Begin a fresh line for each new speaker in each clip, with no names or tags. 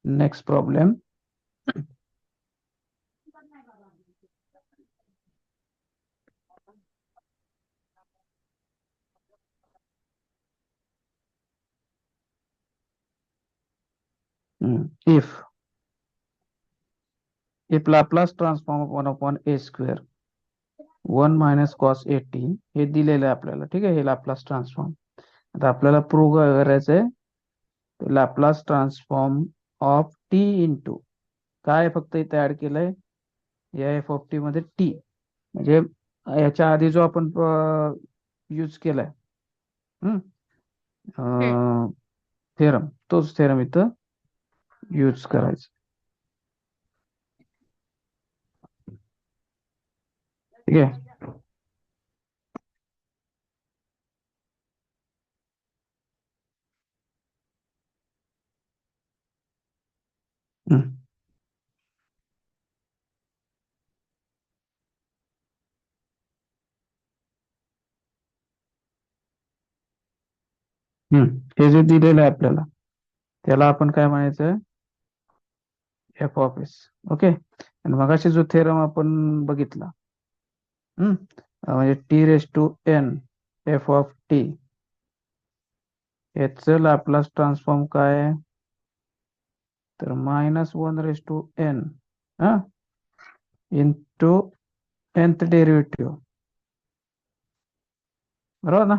Next problem. If Laplace transform of 1/a² 1 - cos 80 हे दिलेलं आहे आपल्याला. ठीक आहे, हे लाप्लास ट्रान्सफॉर्म. आता आपल्याला प्रूव्ह करायचं आहे Laplace transform of T into काय, फक्त इथे ऍड केलंय या एफ ऑफ टी मध्ये टी, म्हणजे याच्या आधी जो आपण यूज केलाय
हम्म.
थेरम, तोच थेरम इथं यूज करायचा. ठीक आहे. हम्म. हे जे दिलेलं आहे आपल्याला त्याला आपण काय म्हणायचं, एफ ऑफ एस. ओके. आणि मगाशी जो थेरम आपण बघितला, म्हणजे T raise to N F of T, याचं लॅपलास ट्रान्सफॉर्म काय आहे, तर -1/n इंटू nth डेरिव्हेटिव्ह, बरोबर ना,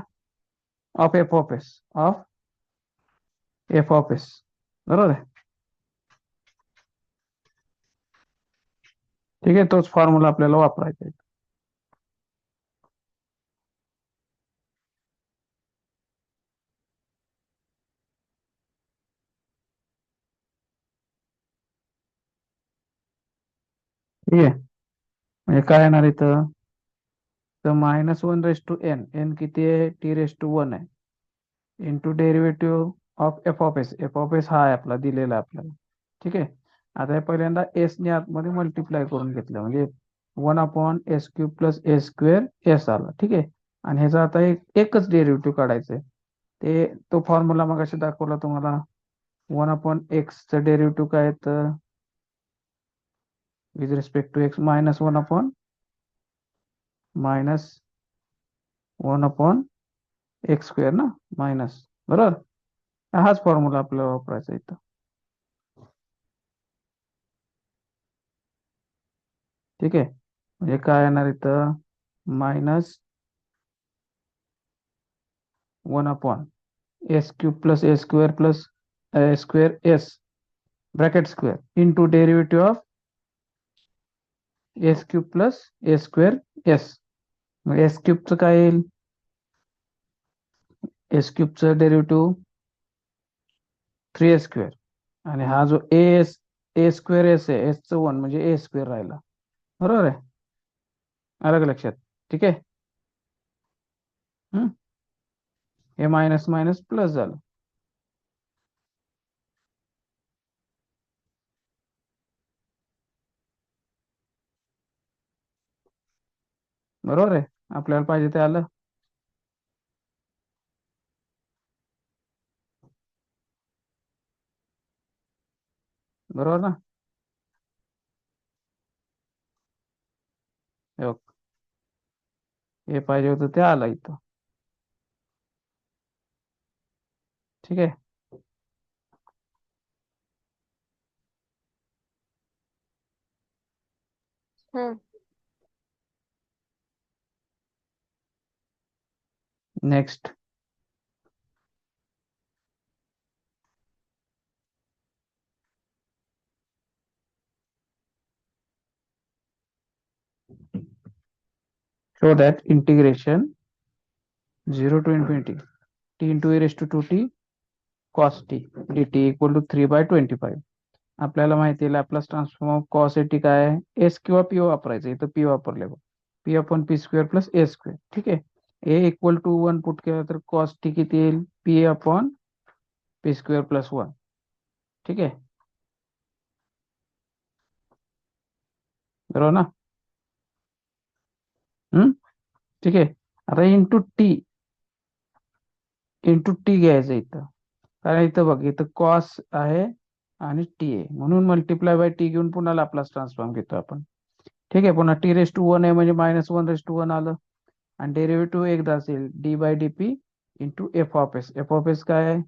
ऑफ एफ ऑफ एस, बरोबर आहे. ठीक आहे, तोच फॉर्म्युला आपल्याला वापरायचा आहे. ठीक आहे, म्हणजे काय येणार इथं, तर -1/n, n किती आहे, t⁻1 आहे, into derivative of F of S हा आहे आपला, दिलेला आहे आपल्याला. ठीक आहे. आता हे पहिल्यांदा एस ने आतमध्ये मल्टिप्लाय करून घेतलं, म्हणजे 1/s³ + a² आला. ठीक आहे. आणि ह्याचा आता एकच डेरिव्हेटिव्ह काढायचं आहे, तो फॉर्म्युला मग अशी दाखवला तुम्हाला. 1/x चं डेरिव्हेटिव्ह काय येतं, with respect to x -1/(-1/x²) ना, मायनस, बरोबर. हाच फॉर्म्युला आपल्याला वापरायचा इथं. ठीक आहे, म्हणजे काय येणार इथं, -1/(s³ + a² + bracket square into derivative of s³ + a²s. मग s³ काय येईल, s³ डेरिव्हेटिव्ह 3a², आणि हा जो a²s आहे, s चं 1 म्हणजे a² राहिला, बरोबर आहे. अलग लक्षात. ठीक आहे. हम्म. हे मायनस मायनस प्लस झालं, बरोबर आहे. आपल्याला पाहिजे ते आलं, बरोबर ना. हे बघ, हे पाहिजे होतं ते आलं इथं. ठीक आहे.
हम्म.
Next. Show that integration 0 to ∞ t into e⁻²t cos t dt = 3/25. आपल्याला माहिती आहे Laplace transform of cos eighty काय आहे, एस किंवा पी वापरायचं, इथं पी वापरले बघ, p/p² + a². ठीक आहे. a = 1 पुट केलं तर कॉस टी किती येईल, p/p² + 1. ठीक आहे, बरोबर ना. ठीक आहे. आता इंटू टी, इंटू टी घ्यायचं इथं, कारण इथं बघ इथं कॉस आहे आणि टी आहे, म्हणून मल्टिप्लाय बाय टी घेऊन पुन्हा लॅपलास ट्रान्सफॉर्म घेतो आपण. ठीक आहे, पुन्हा टी रेस टू वन आहे म्हणजे -1 रेस टू 1 आलं, आणि डेरिव्हेटिव्ह एकदा असेल D by D P into F of S. F of S काय आहे,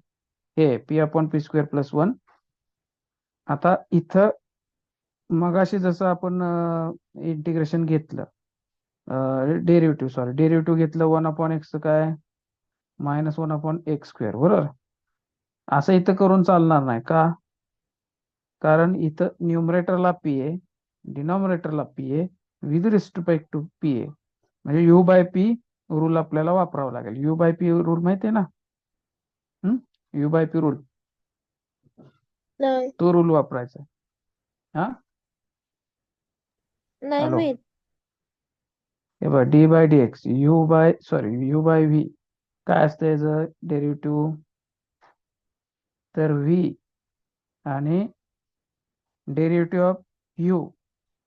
हे P upon P square plus 1. आता इथं मगाशी जसं आपण इंटिग्रेशन घेतलं, डेरिव्हेटिव्ह घेतलं 1/x काय -1/x स्क्वेअर, बरोबर. असं इथं करून चालणार नाही का, कारण इथं न्यूमरेटरला पी आहे, डिनॉमिनेटरला पी आहे, विथ रिस्पेक्ट टू पी आहे, म्हणजे यू बाय पी रूल आपल्याला वापरावा लागेल. यू बाय पी रूल माहिती आहे ना, यू बाय पी रूल,
नाही
तो रूल वापरायचा. हा,
नाही
हॅलो,
माहित.
हे बघ D by D X, U by V काय असतं याचं डेरिव्हेटिव्ह, तर व्ही आणि derivative of U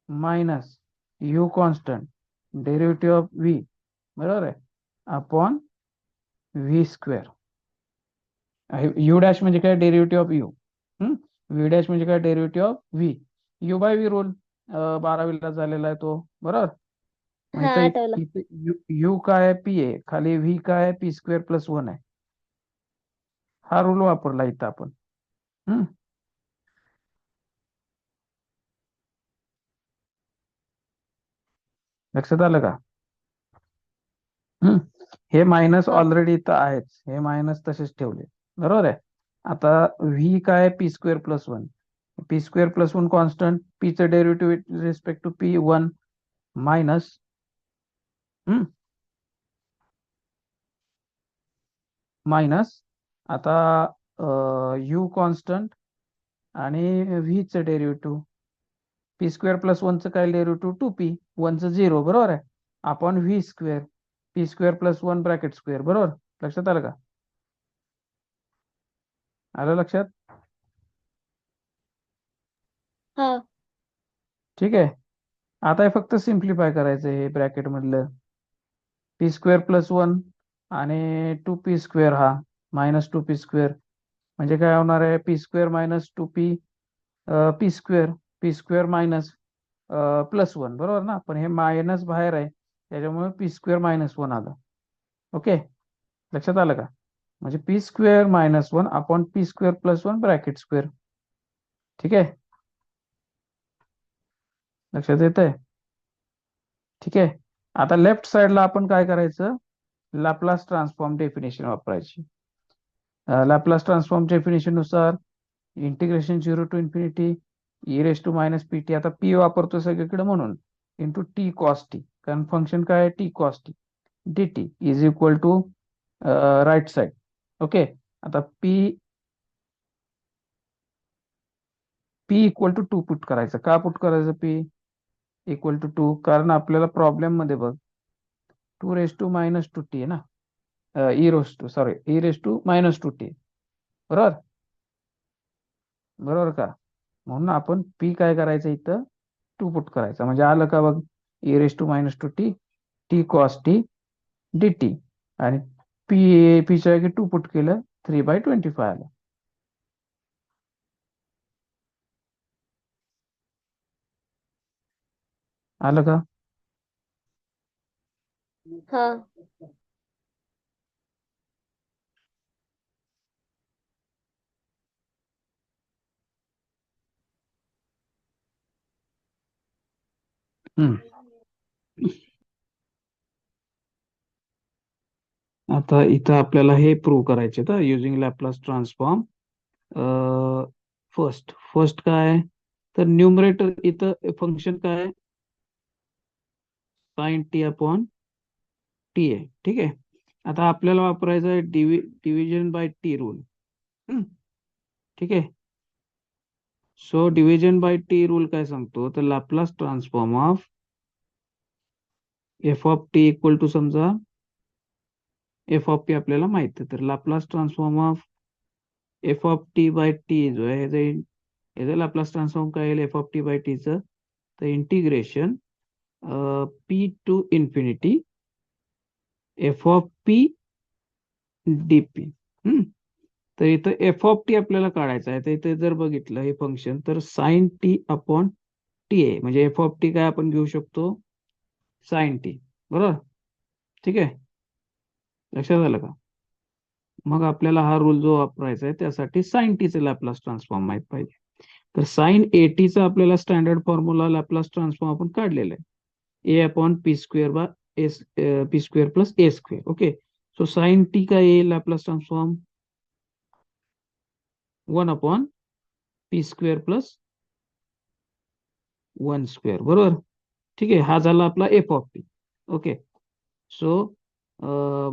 minus U constant derivative of V, बरोबर आहे, upon V square. U dash म्हणजे काय, derivative of U. V dash म्हणजे काय, derivative of V. U by V rule 12वीला झालेला आहे तो, बरोबर. मग
हा,
इथं
आठवलं.
इथं यू काय आहे, पी आहे, खाली व्ही काय आहे, पी स्क्वेअर प्लस 1 आहे. हा रूल वापरला इथं आपण. हम्म लक्षात आलं का. हम्म हे मायनस
हा
ऑलरेडी इथं आहेच, हे मायनस तसेच ठेवले, बरोबर आहे. आता व्ही काय, P square plus 1, P square plus 1 constant, पीचं derivative with respect to P 1 minus minus आता यू कॉन्स्टंट आणि व्हीचं डेरिव्हेटिव्ह, पी स्क्वेअर प्लस 1चं काय डेरिव्हेटिव्ह 2p, 1चं 0, बरोबर आहे, आपण V square, P square plus 1 bracket square, बरोबर. लक्षात आलं का, आलं लक्षात.
हा
ठीक आहे, आता हे फक्त सिम्प्लिफाय करायचं, हे ब्रॅकेट मधलं पी स्क्वेअर प्लस 1 आणि 2p स्क्वेअर, हा -2p स्क्वेअर, म्हणजे काय होणार आहे, P square minus 2p, P square, P square minus plus 1, बरोबर ना, पण हे मायनस बाहेर आहे त्याच्यामुळे पी स्क्वेअर -1 आलं. ओके, लक्षात आलं का, म्हणजे P square -1 upon P square plus 1 bracket square. ठीक आहे, लक्षात येत आहे. ठीक आहे, आता लेफ्ट साइडला आपण काय करायचं, लॅपलास ट्रान्सफॉर्म डेफिनेशन वापरायची. लॅपलास ट्रान्सफॉर्म डेफिनेशन नुसार integration 0 to infinity E raise to minus P T, आता पी वापरतो सगळीकडे म्हणून, इंटू टी कॉस टी, कारण फंक्शन काय आहे, T cos T D T is equal to right side. Okay, आता P P equal to 2 put करायचं, का पुट करायचं पी इक्वल टू 2, कारण आपल्याला प्रॉब्लेम मध्ये बघ 2 रेस टू -2t आहे ना, ई रेस टू -2t, बरोबर, बरोबर का, म्हणून आपण पी काय करायचं इथं 2 पुट करायचं, म्हणजे आलं का बघ, e⁻²t T cos T D T, आणि पीच्या जागी 2 पुट केलं 3/25 आलं. आलं का.
हा
हम्म आता इथं आपल्याला हे प्रूव्ह करायचे तर युजिंग लॅपलास ट्रान्सफॉर्म. फर्स्ट काय आहे, तर न्यूमरेटर इथं फंक्शन काय आहे, साइन टी अपॉन टी आहे. ठीक आहे, आता आपल्याला वापरायचं आहे डिव्हिजन बाय टी रूल. ठीक आहे, so division by T rule काय सांगतो, तर Laplace transform of F of T equal to, समजा एफ ऑफ टी आपल्याला माहिती आहे, तर Laplace transform of F of T by T जो आहे याचं लॅपलास ट्रान्सफॉर्म काय येईल एफ ऑफ टी बाय टीचं, तर integration P to infinity F of P D P. तर इथं एफ ऑफ टी आपल्याला काढायचं आहे. तर इथे जर बघितलं हे फंक्शन तर साइन टी अपॉन टी आहे. म्हणजे एफ ऑफ टी काय आपण घेऊ शकतो, साइन टी. बरोबर, ठीक आहे, लक्षात आलं का? मग आपल्याला हा रूल जो वापरायचा आहे त्यासाठी साइन टीचे लॅपलास ट्रान्सफॉर्म माहित पाहिजे. तर साइन एटीचा आपल्याला स्टँडर्ड फॉर्म्युला लॅपलास ट्रान्सफॉर्म आपण काढलेला आहे, A upon P square by S, P square plus A square. Okay, so sine T का ये Laplace transform 1 upon P square plus 1 square. बरोबर, ठीक आहे, हा झाला आपला F of T. Okay, so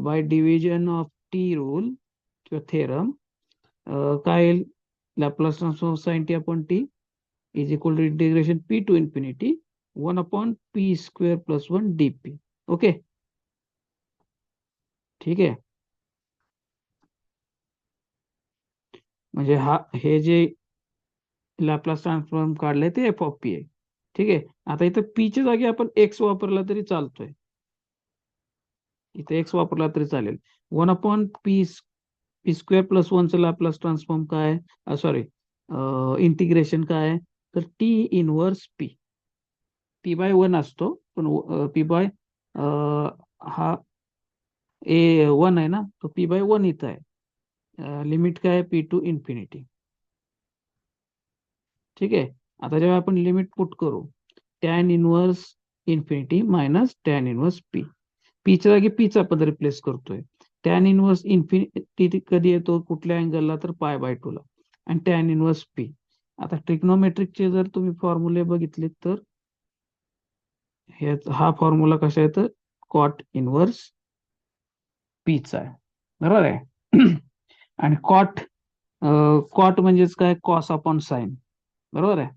by division of T rule किंवा theorem काय येईल, Laplace transform sine T upon T is equal to integration P to infinity 1 upon P square plus 1 DP. Okay, ठीक आहे. म्हणजे हे जे लॅपलास ट्रान्सफॉर्म काढलंय ते एफ ऑफ पी आहे. ठीक आहे, आता इथं पीच्या जागी आपण एक्स वापरला तरी चालतोय. इथे एक्स वापरला तरी चालेल. 1 अपॉन पी स्क्वेअर प्लस 1चं लॅपलास ट्रान्सफॉर्म काय, सॉरी, इंटिग्रेशन काय आहे, तर T inverse P. P by 1 असतो, पण पी बाय हा ए 1 आहे ना, तो पी बाय 1 इथं आहे. लिमिट काय आहे, पी टू इन्फिनिटी. ठीक आहे, आता जेव्हा आपण लिमिट पुट करू, tan inverse infinity minus tan inverse P. पीच्या जागी पीचा आपण रिप्लेस करतोय. टॅन इनवर्स इन्फिनिटी कधी येतो, कुठल्या अँगलला, तर पाय बाय 2 ला, आणि टॅन इनवर्स पी. आता ट्रिग्नोमेट्रिकचे जर तुम्ही फॉर्म्युले बघितले तर हा फॉर्म्युला कशा आहे, तर कॉट इनवर्स पीचा आहे. बरोबर आहे. आणि कॉट, कॉट म्हणजेच काय, कॉस अपॉन साइन. बरोबर आहे,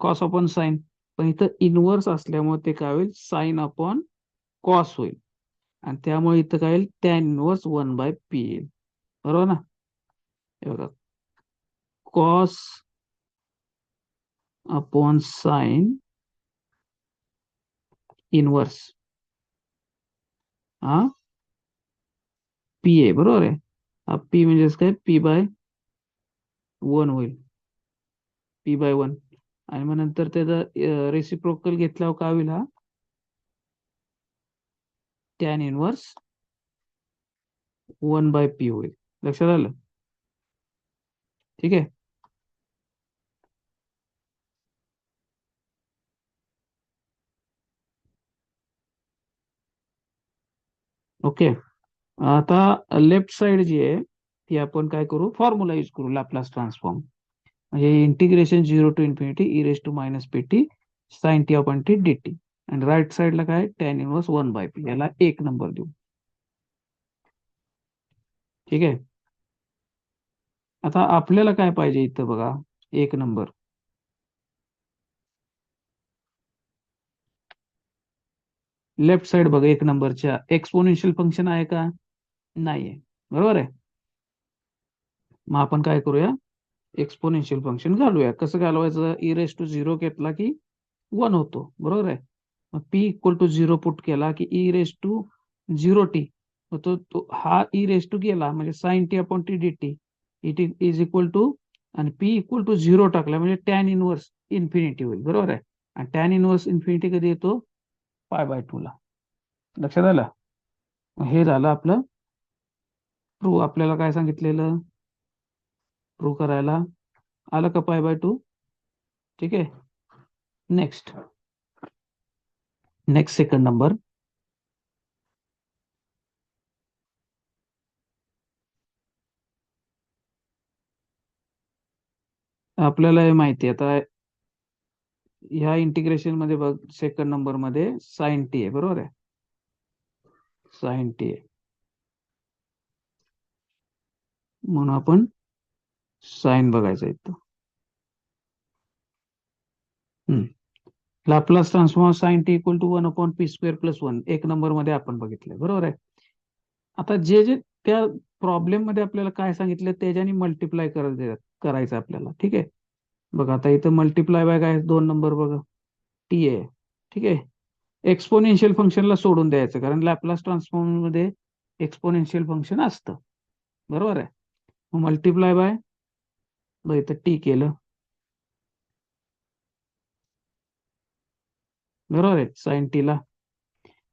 कॉस अपॉन साइन. पण इथं इनवर्स असल्यामुळे ते काय होईल, साइन अपॉन कॉस होईल. आणि त्यामुळे इथं काय येईल, टॅन इनवर्स 1/पी येईल. बरोबर ना, हे बघा, कॉस अपॉन साइन इनवर्स हा पी आहे. बरोबर आहे, हा पी म्हणजेच काय, पी बाय 1 होईल, पी बाय 1. आणि मग नंतर त्याचा रेसिप्रोकल घेतल्यावर काय होईल, हा टॅन इनवर्स 1/पी होईल. लक्षात आलं, ठीक आहे. ओके, आता लेफ्ट साइड जी आहे ती आपण काय करू, फॉर्म्युला यूज करू, लॅपलास ट्रान्सफॉर्म. म्हणजे integration 0 to ∞ E raise to minus P T sine T upon T D T. आणि राईट साइडला काय, टॅन इनवर्स 1/पी, याला 1 नंबर देऊ. ठीक आहे, आता आपल्याला काय पाहिजे इथं बघा, 1 नंबर. लेफ्ट साइड बघा, 1 नंबरच्या एक्सपोनेन्शियल फंक्शन आहे का, नाहीये. बरोबर आहे, मग आपण काय करूया, एक्सपोनेन्शियल फंक्शन घालूया. कसं घालवायचं, ई रेस टू 0 घेतला की 1 होतो. बरोबर आहे, मग पी इक्वल टू 0 पुट केला की ई रेस टू 0 टी होतो. तो हा ई रेस टू गेला म्हणजे sine T upon T D T, it is equal to, आणि पी इक्वल टू 0 टाकला म्हणजे टॅन इनवर्स इन्फिनिटी होईल. बरोबर आहे, आणि टॅन इनवर्स इन्फिनिटी कधी येतो, पाय बाय 2 ला. लक्षात आलं, हे झालं आपलं प्रूव्ह. आपल्याला काय सांगितलेलं, प्रूव्ह करायला आलं का, पाय बाय 2. ठीक आहे, नेक्स्ट, सेकंड नंबर. आपल्याला हे माहिती आहे आता, ह्या इंटिग्रेशन मध्ये बघ, सेकंड नंबर मध्ये साइन टी आहे. बरोबर आहे, साइन टी आहे, म्हणून आपण साइन बघायचं इथं. Laplace transform sine T equal to 1 upon P square plus 1, 1 number मध्ये आपण बघितलंय. बरोबर आहे, आता जे जे त्या प्रॉब्लेम मध्ये आपल्याला काय सांगितलं त्याच्याने मल्टिप्लाय करायचं आपल्याला. ठीक आहे, बघा आता इथं मल्टिप्लाय बाय काय, 2 नंबर बघा, टी आहे. ठीक आहे, एक्सपोनेन्शियल फंक्शनला सोडून द्यायचं, कारण लॅपलास ट्रान्सफॉर्म मध्ये एक्सपोनेन्शियल फंक्शन असतं. बरोबर आहे. मग मल्टिप्लाय बाय इथं टी केलं, बरोबर आहे, साइन टीला.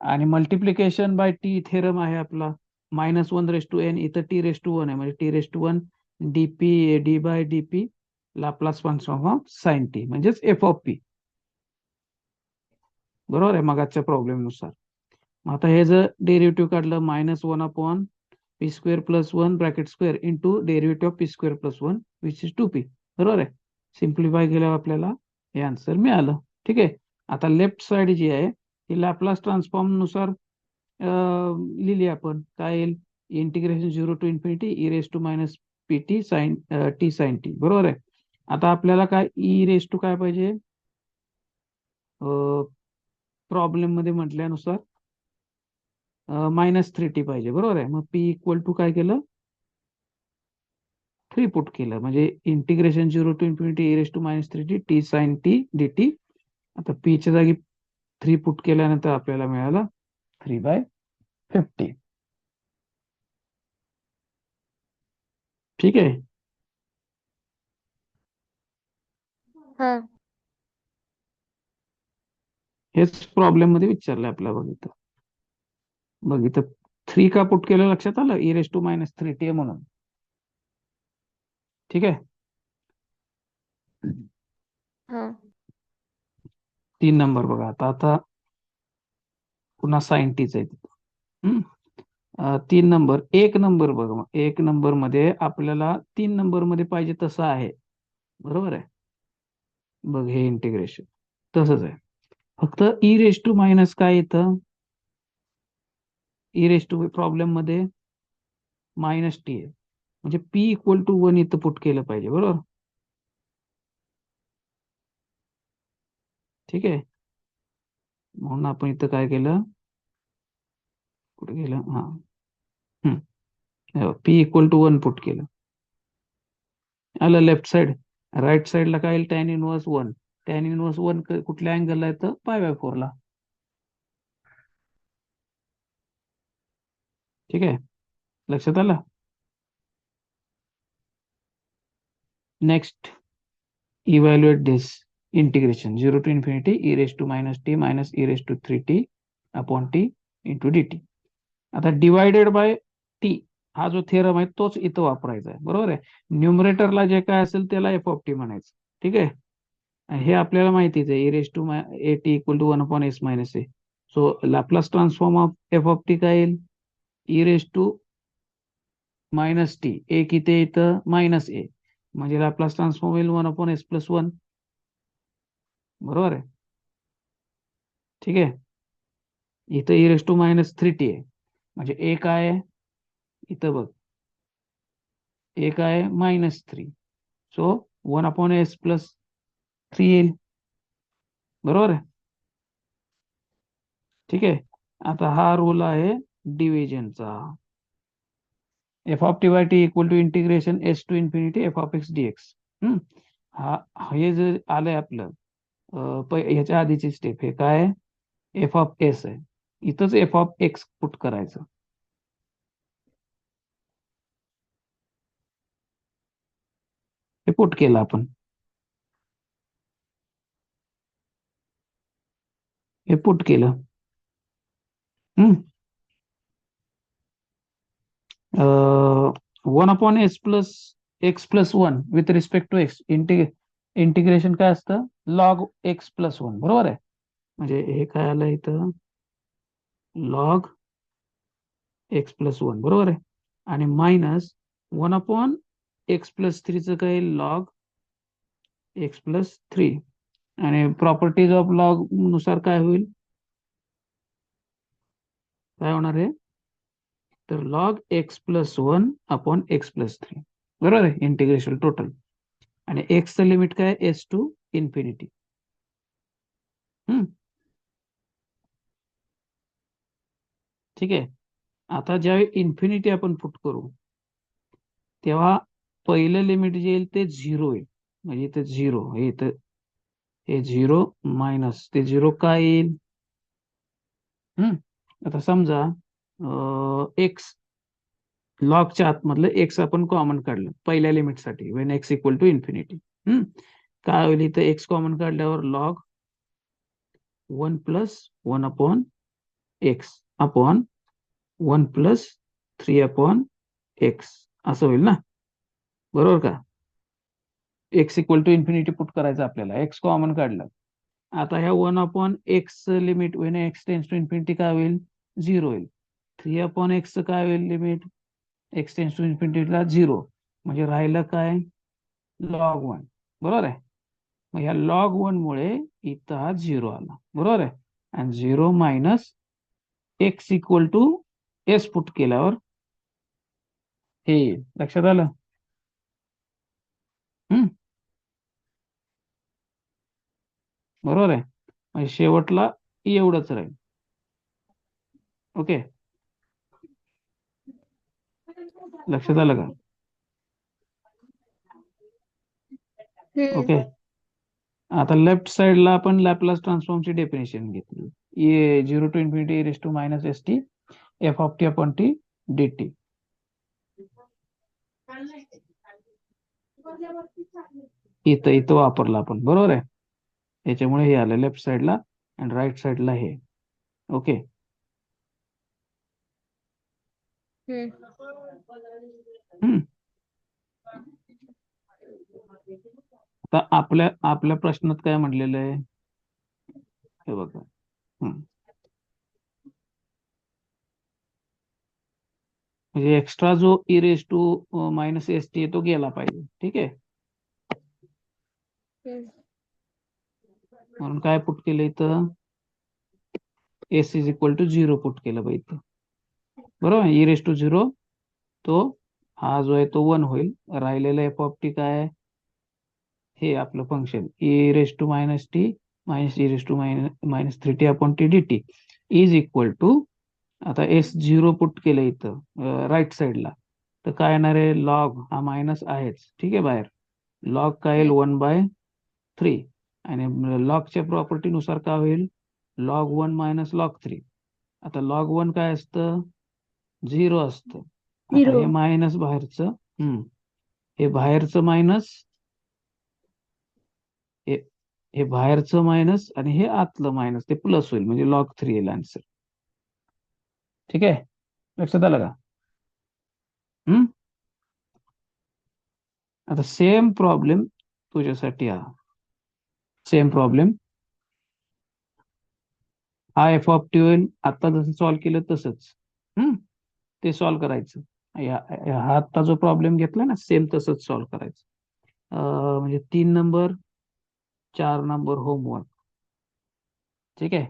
आणि मल्टिप्लिकेशन बाय टी थेरम आहे आपला, -1 इथं t⁻1 आहे, म्हणजे t⁻1 dp D by dp Laplace transform of sine T म्हणजेच एफ ऑफ पी. बरोबर आहे मगाच्या प्रॉब्लेम नुसार. मग आता हे जर डेरिव्हेटिव्ह काढलं, -1/p² + 1 bracket square into derivative of p² + 1 which is 2p. बरोबर आहे. सिम्प्लिफाय केल्यावर आपल्याला हे आन्सर मिळालं. ठीक आहे. आता लेफ्ट साइड जी आहे ती लॅपलास ट्रान्सफॉर्म नुसार लिहिली आपण. काय येईल? Integration 0 to ∞ e⁻pt sine T sine T. बरोबर आहे. आता आपल्याला काय e⁻ काय पाहिजे? प्रॉब्लेम मध्ये म्हटल्यानुसार -3t पाहिजे. बरोबर आहे. मग p = काय केलं? 3 पुट केलं, म्हणजे integration 0 to ∞ e⁻³ t sine T dt. आता p च्या जागी 3 पुट केल्यानंतर आपल्याला मिळालं 3/50. ठीक आहे.
हा.
हेच प्रॉब्लेम मध्ये विचारलं आपल्याला. बघितलं 3 का पुट केलं लक्षात आलं? e⁻³ म्हणून. ठीक आहे.
हा.
3 नंबर बघा. आता आता पुन्हा साइन टीच आहे तिथं. 3 नंबर, 1 नंबर बघा. मग 1 नंबर मध्ये आपल्याला 3 नंबर मध्ये पाहिजे तसं आहे. बरोबर आहे. बघ हे इंटिग्रेशन तसंच आहे, फक्त e⁻ काय येतं? प्रॉब्लेम मध्ये -t आहे, म्हणजे p = 1 इथं पुट केलं पाहिजे. बरोबर. ठीक आहे. म्हणून आपण इथं काय केलं? कुठे गेलं? हा. p = 1 पुट केलं. आलं लेफ्ट साइड. राईट साइडला काय येईल? tan 1 tan 1 कुठल्या अँगलला येतं? π/4 ला. ठीक आहे. लक्षात आलं. Next, evaluate this integration 0 to ∞ e⁻t - e⁻3t / t dt. आता डिवायडेड बाय टी हा जो थेरम आहे तोच इथं वापरायचा आहे. बरोबर आहे. न्यूमरेटरला जे काय असेल त्याला एफ ऑफ टी म्हणायचं. ठीक आहे. हे आपल्याला माहितीच आहे. e⁻at = 1/s - a. So Laplace transform of F of T काय येईल? e⁻t एक इथे इथं -a, म्हणजे लॅपलास ट्रान्सफॉर्म येईल 1/s + 1. बरोबर आहे. ठीक आहे. इथं e⁻³ आहे, म्हणजे एक आहे इथं बघ, एक आहे -3. सो 1/s + 3 येईल. बरोबर आहे. ठीक आहे. आता हा रूल आहे डिव्हिजनचा. f(t/t) = integration s to ∞ f(x) dx. हा हे जे आलंय आपलं ह्याच्या आधीची स्टेप, हे काय? f(s) आहे. इथंच f(x) पुट करायचं. हे पुट केलं आपण. हे पुट केलं. 1/s + x + 1 with respect to x. Integration काय असतं? log x + 1. बरोबर आहे. म्हणजे हे काय आलं इथं? log x + 1. बरोबर आहे. आणि -1/x + 3 काय? log x + 3. आणि प्रॉपर्टीज ऑफ लॉग नुसार काय होईल? काय होणार आहे? तर log x + 1/x + 3. बरोबर आहे. Integration total. आणि x चं लिमिट काय? s to ∞. ठीक आहे. आता ज्यावेळी इन्फिनिटी आपण पुट करू तेव्हा पहिलं लिमिट जे येईल ते 0 येईल. म्हणजे इथे 0, हे इथं हे 0 मायनस ते 0 काय येईल? आता समजा x लॉगच्या आतमधलं एक्स आपण कॉमन काढलं पहिल्या लिमिटसाठी when X equal to infinity. काय होईल इथं एक्स कॉमन काढल्यावर लॉग 1+1/x अपॉन 1+3/x असं होईल ना, बरोबर का? X equal to infinity put करायचं आपल्याला, एक्स कॉमन काढलं. आता ह्या 1/x limit when X tends to infinity काय होईल, 0 होईल. 3/x काय होईल लिमिट एक्स टेन्स टू इन्फिनिटीला 0, म्हणजे राहिलं काय, log 1. बरोबर आहे. मग ह्या log 1 मुळे इथं हा 0 आला, बरोबर आहे. आणि 0 minus X equal to S put केल्यावर हे येईल. लक्षात आलं? हम्म, बरोबर आहे. म्हणजे शेवटला एवढंच राहील. ओके, लक्षात आलं का? ओके. आता लेफ्ट साइडला आपण लॅपलास ट्रान्सफॉर्मची डेफिनेशन घेतली. A 0 to infinity raise to minus S T F of T upon T D T. इथं इथं वापरला आपण, बरोबर आहे. याच्यामुळे हे आलं लेफ्ट साइडला आणि राईट साइडला हे. ओके. हम्म. आता आपल्या आपल्या प्रश्नात काय म्हटलेलं आहे हे बघा. म्हणजे एक्स्ट्रा जो E raise to minus S T तो गेला पाहिजे. ठीक आहे, म्हणून काय पुट केलं इथं, S is equal to 0 put केलं पाहिजे इथं, बरोबर. ई रेस टू 0 तो हा जो आहे तो 1 होईल. राहिलेलं एफ ऑफ टी काय आहे, हे आपलं function E raise to minus T minus E raise to minus 3t upon T D T is equal to, आता एस 0 पुट केलं इथं राईट साइडला, तर काय येणार आहे, लॉग हा मायनस आहेच, ठीक आहे, बाहेर लॉग काय येईल 1/3. आणि लॉगच्या प्रॉपर्टीनुसार काय होईल, log 1 मायनस log 3. आता log 1 काय असतं, 0 असतं. आता
0.
हे मायनस बाहेरचं, हे बाहेरचं मायनस, हे हे बाहेरचं मायनस आणि हे आतलं मायनस, ते प्लस होईल, म्हणजे log 3 येईल आन्सर. ठीक आहे, लक्षात आलं का? हम्म. आता सेम प्रॉब्लेम तुझ्यासाठी हा, सेम प्रॉब्लेम हा एफ ऑफ टी होईल. आता जसं सॉल्व्ह केलं तसंच ते सॉल्व्ह करायचं. हा आता जो प्रॉब्लेम घेतला ना सेम तसंच सॉल्व्ह करायचं. म्हणजे 3 नंबर 4 नंबर होमवर्क. ठीक आहे,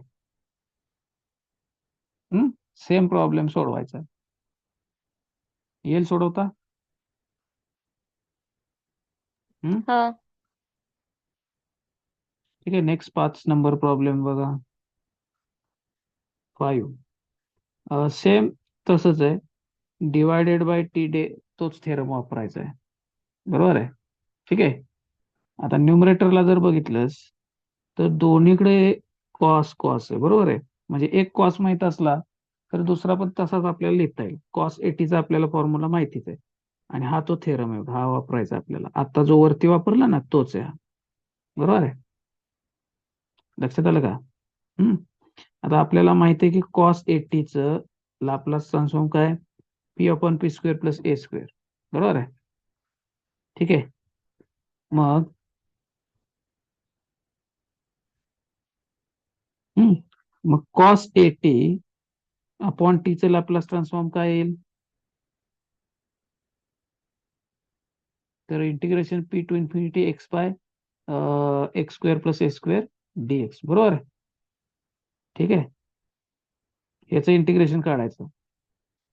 सेम प्रॉब्लेम सोडवायचा. येईल सोडवता?
हा.
ठीक आहे, नेक्स्ट 5 नंबर प्रॉब्लेम बघा. 5 सेम तसंच आहे, डिवायडेड बाय टी डे तोच थेरम वापरायचा आहे, बरोबर आहे. ठीक आहे, आता न्यूमरेटरला जर बघितलंस तर दोन्हीकडे कॉस कॉस आहे, बरोबर आहे. म्हणजे एक कॉस माहित असला तर दुसरा पण तसाच आपल्याला लिहिता येईल. कॉस 80चा आपल्याला फॉर्म्युला माहितीच आहे, आणि हा तो थेरम आहे, हा वापरायचा आपल्याला. आता जो वरती वापरला ना तोच आहे हा, बरोबर आहे. लक्षात आलं का? आता आपल्याला माहिती आहे की कॉस 80चं लाप्लास ट्रान्सफॉर्म काय, P upon P square plus A square, बरोबर आहे. ठीक आहे, मग मग कॉस 80 अपॉन टीचं लॅपलास ट्रान्सफॉर्म काय येईल, तर integration P to infinity X by X square plus A square D X, बरोबर आहे. ठीक आहे, याचं इंटिग्रेशन काढायचं,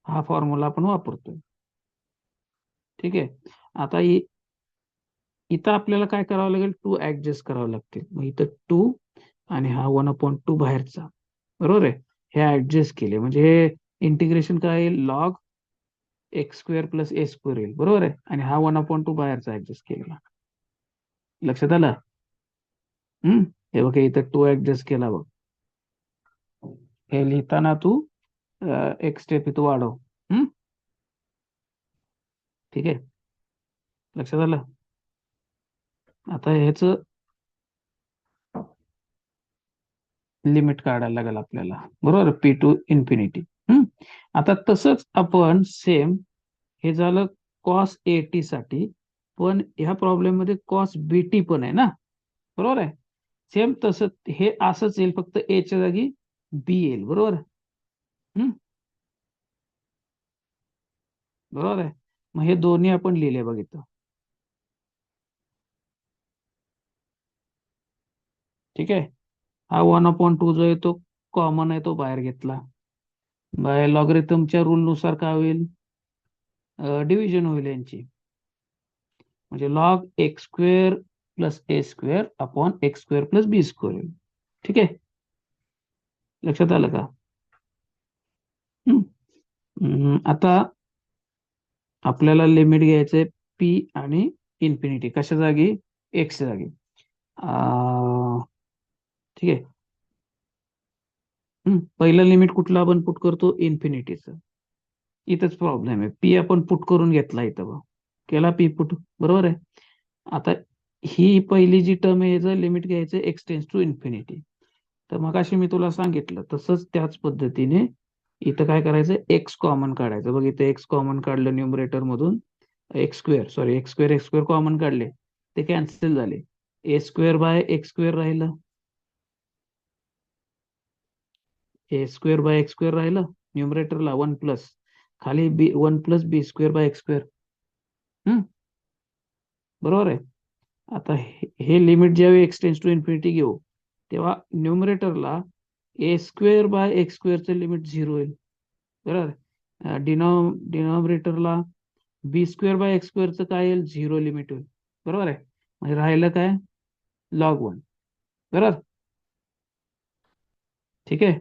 हा फॉर्म्युला आपण वापरतोय. ठीक आहे, आता इथं आपल्याला काय करावं लागेल, 2 ऍडजस्ट करावं लागतील. मग इथं 2 आणि हा 1/2 बाहेरचा, बरोबर आहे. हे ऍडजस्ट केले म्हणजे हे इंटिग्रेशन काय येईल, log X square plus A square येईल, बरोबर आहे. आणि हा 1/2 बाहेरचा ऍडजस्ट केला. लक्षात आलं? हे बघ इथं 2 ऍडजस्ट केला बघ. हे लिहिताना तू एक स्टेप इथं वाढव. ठीक आहे, लक्षात आलं. आता ह्याच लिमिट काढायला लागेल आपल्याला, बरोबर, पी टू इन्फिनिटी. आता तसंच आपण सेम हे झालं कॉस एटी साठी, पण ह्या प्रॉब्लेम मध्ये कॉस बीटी पण आहे ना, बरोबर आहे. सेम तसं हे असंच येईल, फक्त ए च्या जागी बी येईल, बरोबर. हम्म, बरोबर आहे. मग हे दोन्ही आपण लिहिले बघितलं. ठीक आहे, हा 1/2 जो आहे तो कॉमन आहे, तो बाहेर घेतला. बाय लॉगरिथमच्या रूल नुसार काय होईल, डिव्हिजन होईल यांची. म्हणजे log X square plus A square upon X square plus B square होईल. ठीक आहे, लक्षात आलं का. हम्म. आता आपल्याला लिमिट घ्यायचंय पी आणि इन्फिनिटी कशा जागी, एक्स जागी. ठीक आहे. पहिलं लिमिट कुठलं आपण पुट करतो, इन्फिनिटीचं. इथंच प्रॉब्लेम आहे, पी आपण पुट करून घेतला इथं बघ, केला पी पुट, बरोबर आहे. आता ही पहिली जी टर्म आहे याचं लिमिट घ्यायचं एक्स टेन्स टू इन्फिनिटी. तर मग अशी मी तुला सांगितलं तसंच त्याच पद्धतीने इथं काय करायचं, एक्स कॉमन काढायचं बघ. इथे एक्स कॉमन काढलं न्यूमरेटर मधून, एक्स स्क्वेअर कॉमन काढले, ते कॅन्सल झाले. A square by X square राहिलं, A square by X square राहिलं न्यूमरेटरला, वन प्लस खाली B, one plus B square by X square. बरोबर आहे. आता हे लिमिट ज्यावेळी एक्स टेन्स टू इन्फिनिटी घेऊ, तेव्हा न्यूमरेटरला ए स्क्वेअर बाय एक्स स्क्वेअरचं लिमिट 0 होईल, बरोबर. डिनॉमिनेटरला बी स्क्वेअर बाय एक्स स्क्वेअरचं काय येईल, 0 लिमिट होईल, बरोबर आहे. म्हणजे राहिलं काय, log 1, बरोबर. ठीक आहे,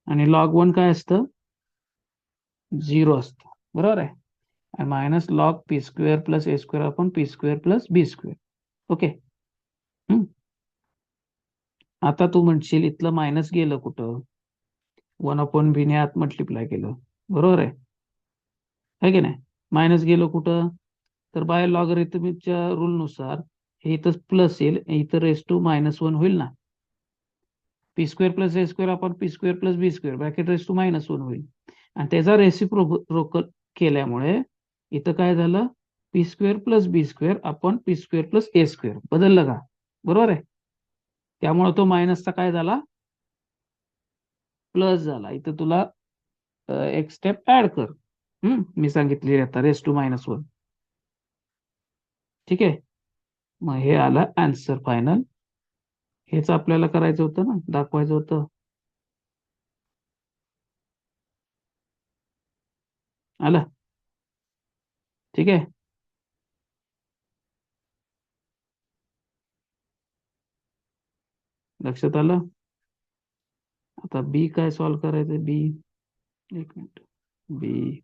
आणि log 1 काय असतं, 0 असतं, बरोबर आहे. Minus log P square plus A square आपण P square plus B square. Okay. आता तू म्हणशील इथलं मायनस गेलं कुठं, 1/b ने आत मल्टिप्लाय केलं, बरोबर आहे की नाही. मायनस गेलं कुठं, तर बाय लॉगरिथमिकच्या रूल नुसार हे इथं प्लस येईल, इथं रेस टू -1 होईल ना. P square plus A square आपण P square plus B square bracket raise to -1 होईल. आणि त्याचा रेसिप्रोकल केल्यामुळे इथं काय झालं, P square plus B square आपण P square plus A square बदललं का, बरोबर आहे. त्यामुळे तो मायनसचा काय झाला, प्लस झाला. इथं तुला एक स्टेप ऍड कर. मी सांगितली आता रेस टू -1. ठीक आहे, मग हे आलं आन्सर फायनल. हेच आपल्याला करायचं होतं ना, दाखवायचं होतं. आलं, ठीक आहे. लक्षात आलं. आता बी काय सॉल्व्ह करायचं, बी, एक मिनिट, बी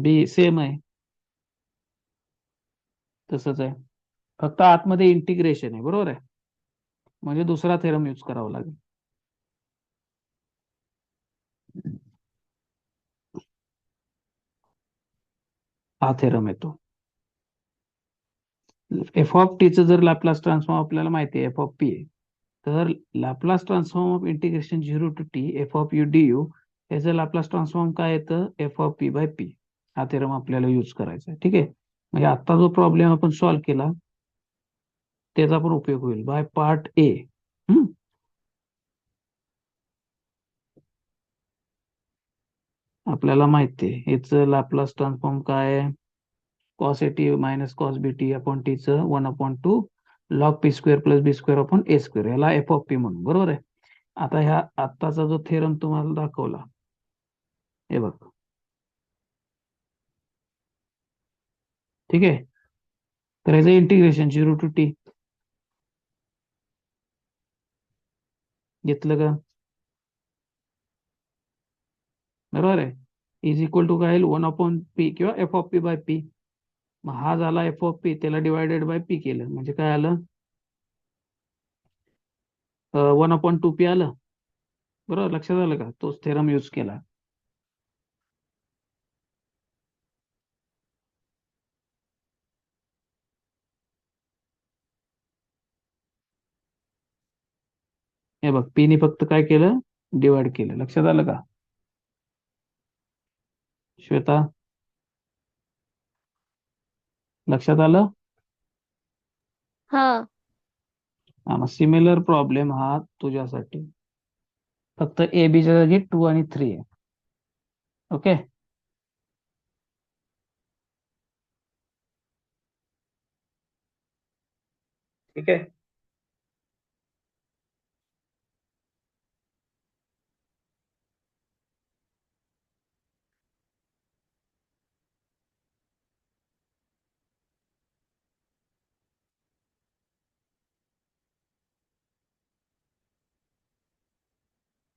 बी सेम आहे, तसंच आहे, फक्त आतमध्ये इंटिग्रेशन आहे, बरोबर आहे. म्हणजे दुसरा थेरम यूज करावा लागेल. हा थेरम येतो. एफ ऑफ टीचं जर लॅपलास ट्रान्सफॉर्म आपल्याला माहिती आहे, एफ ऑफ पी आहे, तर Laplace transform of integration 0 to T F of U D U, याचं लॅपलास ट्रान्सफॉर्म काय येतं, F of P by P. हा थेरम आपल्याला यूज करायचा आहे. ठीक आहे, म्हणजे आता जो प्रॉब्लेम आपण सॉल्व्ह केला त्याचा पण उपयोग होईल बाय पार्ट ए. आपल्याला माहिती आहे याचं लॅपलास ट्रान्सफॉर्म काय आहे, cos A T minus cos B T upon टीचं 1/2 log P square plus B square upon A square, याला एफ ऑफ पी म्हणून, बरोबर आहे. आता ह्या आत्ताचा जो थेरम तुम्हाला दाखवला, हे बघ, ठीक आहे. तर याचं इंटिग्रेशन 0 टू टी घेतलं का, बरोबर आहे. इज इक्वल टू काय येईल 1/p किंवा f(p/p). मग हा झाला f(p), त्याला डिवायडेड बाय p केलं म्हणजे काय आलं, 1/2p आलं. बरोबर, लक्षात आलं का? तोच थेरम यूज केला. हे बघ, p ने फक्त काय केलं, डिवाइड केलं. लक्षात आलं का श्वेता? लक्षात आलं?
हा.
हा, मग सिमिलर प्रॉब्लेम हा तुझ्यासाठी, फक्त ए बी च्या जागी 2 आणि 3 आहे. ओके. ठीक आहे.